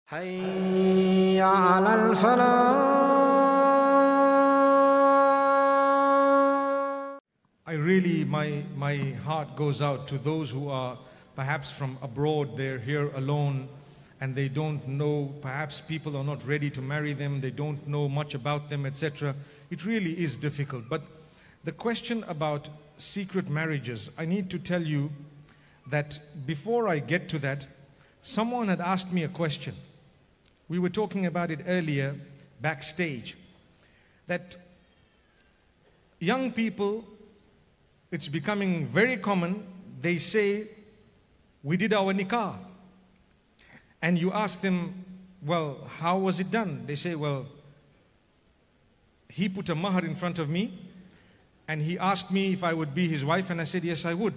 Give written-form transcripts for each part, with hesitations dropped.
حي على الفلاح. My heart goes out to those who are perhaps from abroad. They're here alone and they don't know, perhaps people are not ready to marry them, they don't know much about them, etc. It really is difficult. But the question about secret marriages, I need to tell you that before I get to that, someone had asked me a question. We were talking about it earlier backstage, that young people, it's becoming very common, they say, we did our nikah. And you ask them, well, how was it done? They say, well, he put a mahar in front of me and he asked me if I would be his wife, and I said, yes, I would.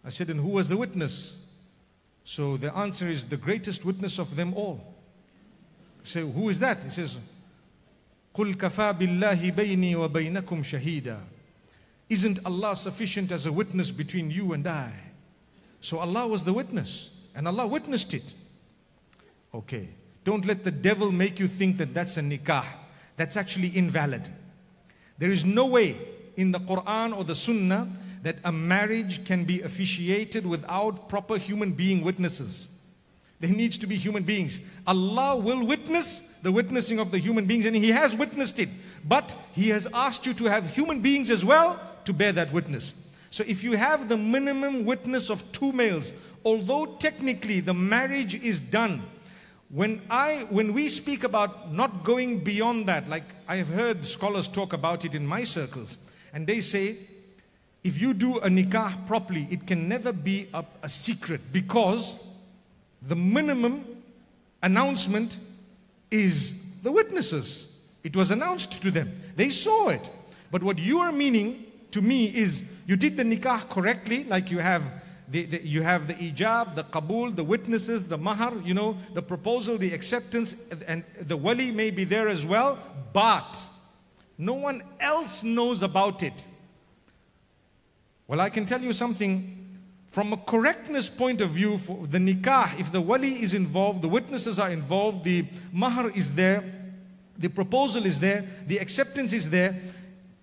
I said, and who was the witness? So the answer is the greatest witness of them all. I say, who is that? He says, قُلْ كَفَى بِاللَّهِ بَيْنِي وَبَيْنَكُمْ شَهِيدًا. Isn't Allah sufficient as a witness between you and I? So Allah was the witness, and Allah witnessed it. Okay, don't let the devil make you think that that's a nikah. That's actually invalid. There is no way in the Quran or the Sunnah that a marriage can be officiated without proper human being witnesses. There needs to be human beings. Allah will witness the witnessing of the human beings, and He has witnessed it. But He has asked you to have human beings as well to bear that witness. So if you have the minimum witness of 2 males, although technically the marriage is done, when we speak about not going beyond that, like I have heard scholars talk about it in my circles, and they say, if you do a nikah properly, it can never be a secret, because the minimum announcement is the witnesses. It was announced to them. They saw it. But what you are meaning to me is, you did the nikah correctly, like you have the ijab, the qabul, the witnesses, the mahar, you know, the proposal, the acceptance, and the wali may be there as well, but no one else knows about it. Well, I can tell you something, from a correctness point of view, for the nikah, if the wali is involved, the witnesses are involved, the mahar is there, the proposal is there, the acceptance is there,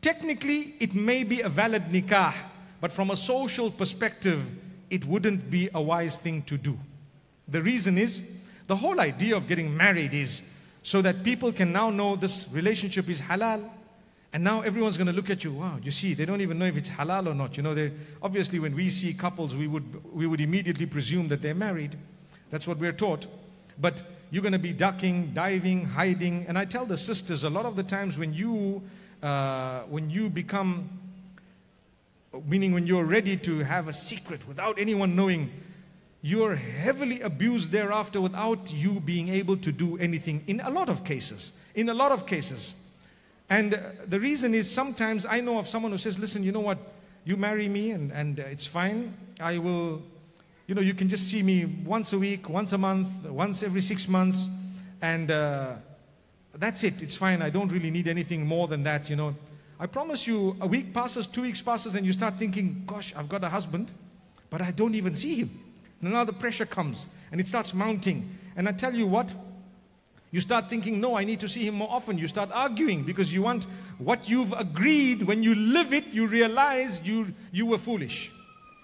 technically it may be a valid nikah, but from a social perspective, it wouldn't be a wise thing to do. The reason is, the whole idea of getting married is so that people can now know this relationship is halal. And now everyone's going to look at you, wow, you see, they don't even know if it's halal or not. You know, obviously when we see couples, we would immediately presume that they're married. That's what we're taught. But you're going to be ducking, diving, hiding. And I tell the sisters, a lot of the times when you become, meaning when you're ready to have a secret without anyone knowing, you're heavily abused thereafter without you being able to do anything in a lot of cases. In a lot of cases. And the reason is, sometimes I know of someone who says, listen, you know what, you marry me and it's fine. I will, you know, you can just see me once a week, once a month, once every 6 months. And that's it, it's fine. I don't really need anything more than that, you know. I promise you, a week passes, 2 weeks passes, and you start thinking, gosh, I've got a husband, but I don't even see him. And now the pressure comes, and it starts mounting. And I tell you what, you start thinking, no, I need to see him more often. You start arguing because you want what you've agreed. When you live it, you realize you were foolish.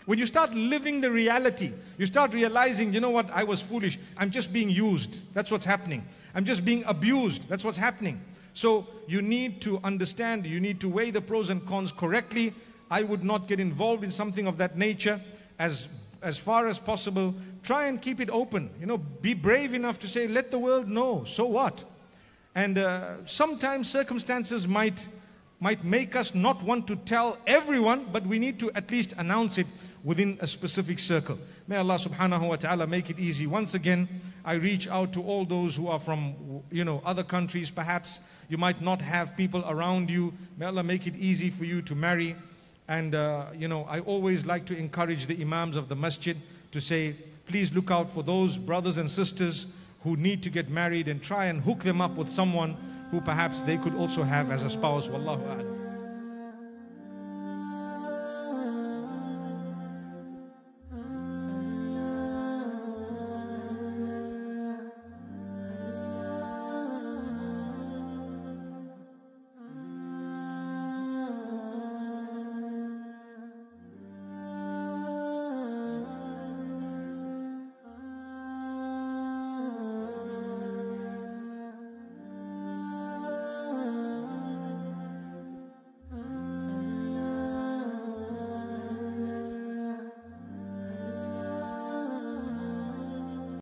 When you start living the reality, you start realizing, you know what, I was foolish. I'm just being used. That's what's happening. I'm just being abused. That's what's happening. So you need to understand, you need to weigh the pros and cons correctly. I would not get involved in something of that nature. As far as possible, try and keep it open. You know, be brave enough to say, let the world know, so what? And sometimes circumstances might make us not want to tell everyone, but we need to at least announce it within a specific circle. May Allah subhanahu wa ta'ala make it easy. Once again, I reach out to all those who are from, you know, other countries. Perhaps you might not have people around you. May Allah make it easy for you to marry. And, you know, I always like to encourage the imams of the masjid to say, please look out for those brothers and sisters who need to get married, and try and hook them up with someone who perhaps they could also have as a spouse. Wallahu a'lam.